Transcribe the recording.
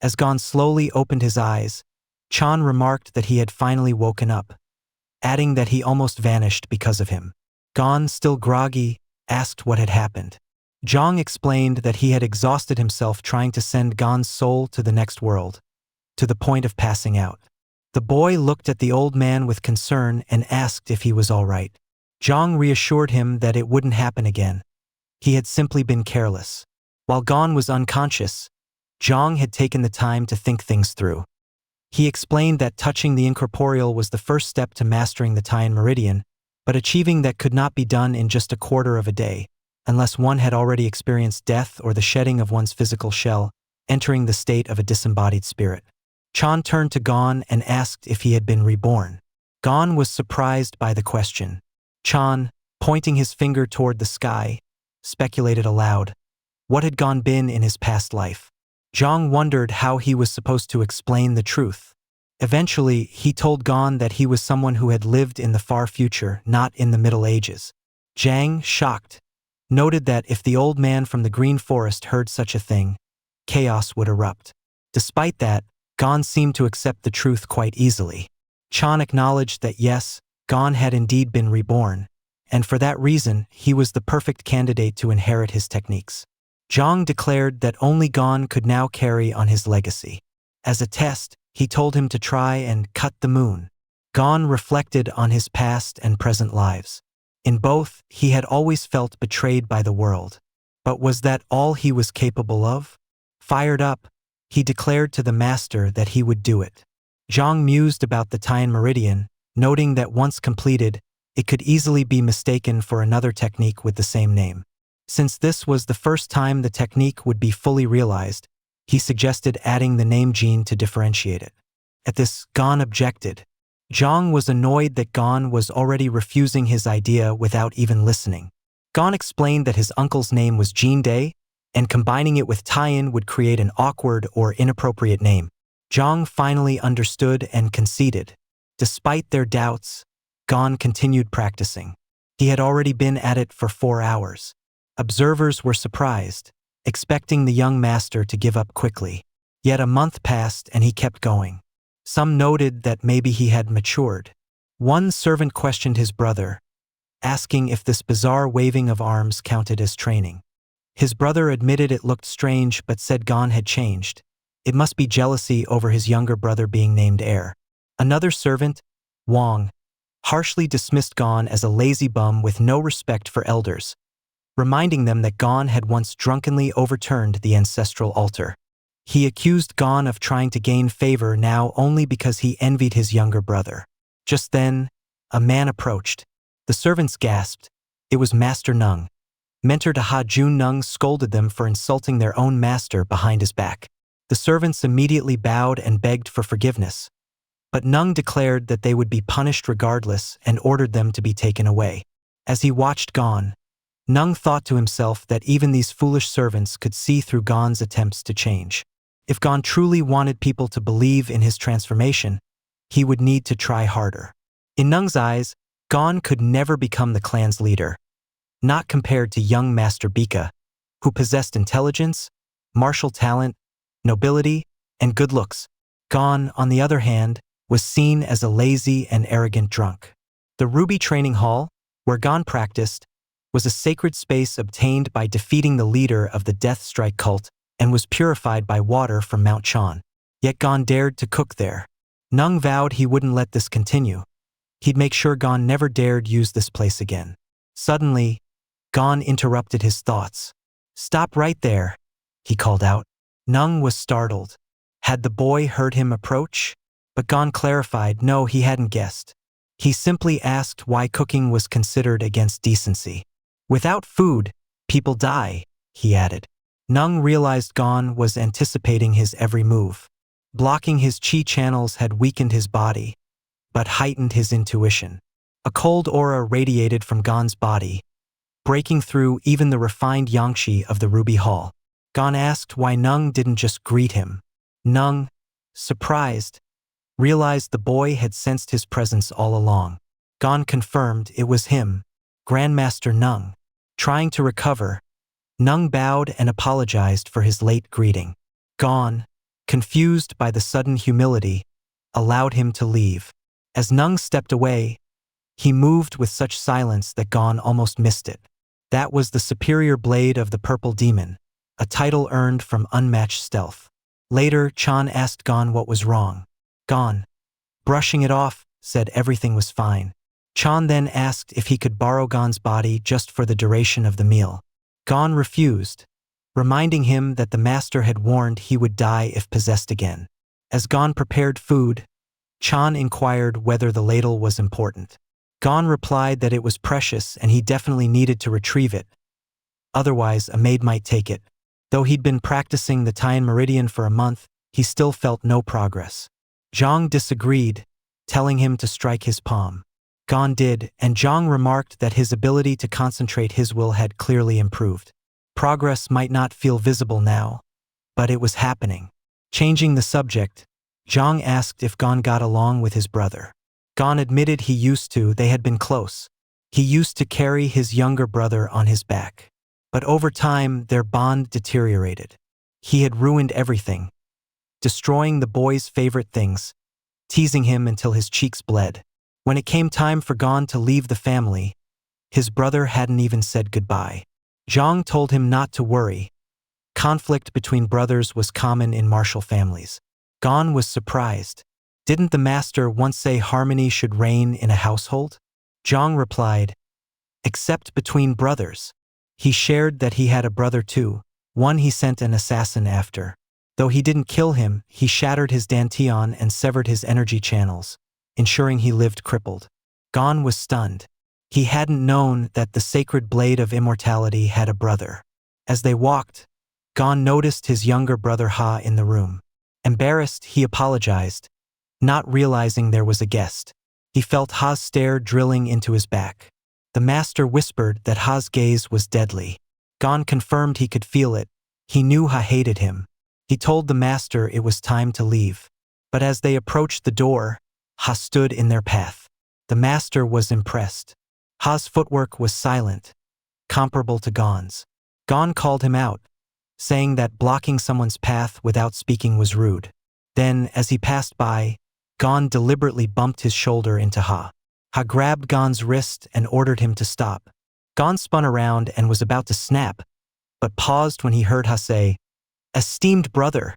As Gon slowly opened his eyes, Chan remarked that he had finally woken up, adding that he almost vanished because of him. Gon, still groggy, asked what had happened. Zhang explained that he had exhausted himself trying to send Gon's soul to the next world, to the point of passing out. The boy looked at the old man with concern and asked if he was all right. Zhang reassured him that it wouldn't happen again. He had simply been careless. While Gon was unconscious, Zhang had taken the time to think things through. He explained that touching the incorporeal was the first step to mastering the Taiyin meridian, but achieving that could not be done in just a quarter of a day, unless one had already experienced death or the shedding of one's physical shell, entering the state of a disembodied spirit. Chan turned to Gon and asked if he had been reborn. Gon was surprised by the question. Chan, pointing his finger toward the sky, speculated aloud. What had Gon been in his past life? Zhang wondered how he was supposed to explain the truth. Eventually, he told Gon that he was someone who had lived in the far future, not in the Middle Ages. Zhang, shocked, noted that if the old man from the Green Forest heard such a thing, chaos would erupt. Despite that, Gon seemed to accept the truth quite easily. Chan acknowledged that yes, Gon had indeed been reborn, and for that reason, he was the perfect candidate to inherit his techniques. Zhang declared that only Gon could now carry on his legacy. As a test, he told him to try and cut the moon. Gon reflected on his past and present lives. In both, he had always felt betrayed by the world. But was that all he was capable of? Fired up, he declared to the master that he would do it. Zhang mused about the Taiyin meridian, noting that once completed, it could easily be mistaken for another technique with the same name. Since this was the first time the technique would be fully realized, he suggested adding the name gene to differentiate it. At this, Gon objected. Zhang was annoyed that Gon was already refusing his idea without even listening. Gon explained that his uncle's name was Jin Day, and combining it with Taiyin would create an awkward or inappropriate name. Zhang finally understood and conceded. Despite their doubts, Gon continued practicing. He had already been at it for 4 hours. Observers were surprised, expecting the young master to give up quickly. Yet a month passed and he kept going. Some noted that maybe he had matured. One servant questioned his brother, asking if this bizarre waving of arms counted as training. His brother admitted it looked strange but said Gon had changed. It must be jealousy over his younger brother being named heir. Another servant, Wang, harshly dismissed Gon as a lazy bum with no respect for elders, reminding them that Gon had once drunkenly overturned the ancestral altar. He accused Gon of trying to gain favor now only because he envied his younger brother. Just then, a man approached. The servants gasped. It was Master Nung. Mentor Ha Jun Nung scolded them for insulting their own master behind his back. The servants immediately bowed and begged for forgiveness. But Nung declared that they would be punished regardless and ordered them to be taken away. As he watched Gon, Nung thought to himself that even these foolish servants could see through Gon's attempts to change. If Gon truly wanted people to believe in his transformation, he would need to try harder. In Nung's eyes, Gon could never become the clan's leader, not compared to young Master Bika, who possessed intelligence, martial talent, nobility, and good looks. Gon, on the other hand, was seen as a lazy and arrogant drunk. The Ruby Training Hall, where Gon practiced, was a sacred space obtained by defeating the leader of the Death Strike cult and was purified by water from Mount Chan. Yet Gon dared to cook there. Nung vowed he wouldn't let this continue. He'd make sure Gon never dared use this place again. Suddenly, Gon interrupted his thoughts. "Stop right there," he called out. Nung was startled. Had the boy heard him approach? But Gon clarified no, he hadn't guessed. He simply asked why cooking was considered against decency. "Without food, people die," he added. Nung realized Gon was anticipating his every move. Blocking his chi channels had weakened his body, but heightened his intuition. A cold aura radiated from Gon's body, breaking through even the refined yangshi of the Ruby Hall. Gon asked why Nung didn't just greet him. Nung, surprised, realized the boy had sensed his presence all along. Gon confirmed it was him, Grandmaster Nung. Trying to recover, Nung bowed and apologized for his late greeting. Gon, confused by the sudden humility, allowed him to leave. As Nung stepped away, he moved with such silence that Gon almost missed it. That was the superior blade of the purple demon, a title earned from unmatched stealth. Later, Chan asked Gon what was wrong. Gon, brushing it off, said everything was fine. Chan then asked if he could borrow Gon's body just for the duration of the meal. Gon refused, reminding him that the master had warned he would die if possessed again. As Gon prepared food, Chan inquired whether the ladle was important. Gon replied that it was precious and he definitely needed to retrieve it. Otherwise, a maid might take it. Though he'd been practicing the Taiyin meridian for a month, he still felt no progress. Zhang disagreed, telling him to strike his palm. Gon did, and Zhang remarked that his ability to concentrate his will had clearly improved. Progress might not feel visible now, but it was happening. Changing the subject, Zhang asked if Gon got along with his brother. Gon admitted he used to. They had been close. He used to carry his younger brother on his back. But over time, their bond deteriorated. He had ruined everything, destroying the boy's favorite things, teasing him until his cheeks bled. When it came time for Gon to leave the family, his brother hadn't even said goodbye. Zhang told him not to worry. Conflict between brothers was common in martial families. Gon was surprised. Didn't the master once say harmony should reign in a household? Zhang replied, except between brothers. He shared that he had a brother too, one he sent an assassin after. Though he didn't kill him, he shattered his dantian and severed his energy channels, ensuring he lived crippled. Gon was stunned. He hadn't known that the sacred blade of immortality had a brother. As they walked, Gon noticed his younger brother Ha in the room. Embarrassed, he apologized, not realizing there was a guest. He felt Ha's stare drilling into his back. The master whispered that Ha's gaze was deadly. Gon confirmed he could feel it. He knew Ha hated him. He told the master it was time to leave. But as they approached the door, Ha stood in their path. The master was impressed. Ha's footwork was silent, comparable to Gon's. Gon called him out, saying that blocking someone's path without speaking was rude. Then, as he passed by, Gon deliberately bumped his shoulder into Ha. Ha grabbed Gon's wrist and ordered him to stop. Gon spun around and was about to snap, but paused when he heard Ha say, "Esteemed brother,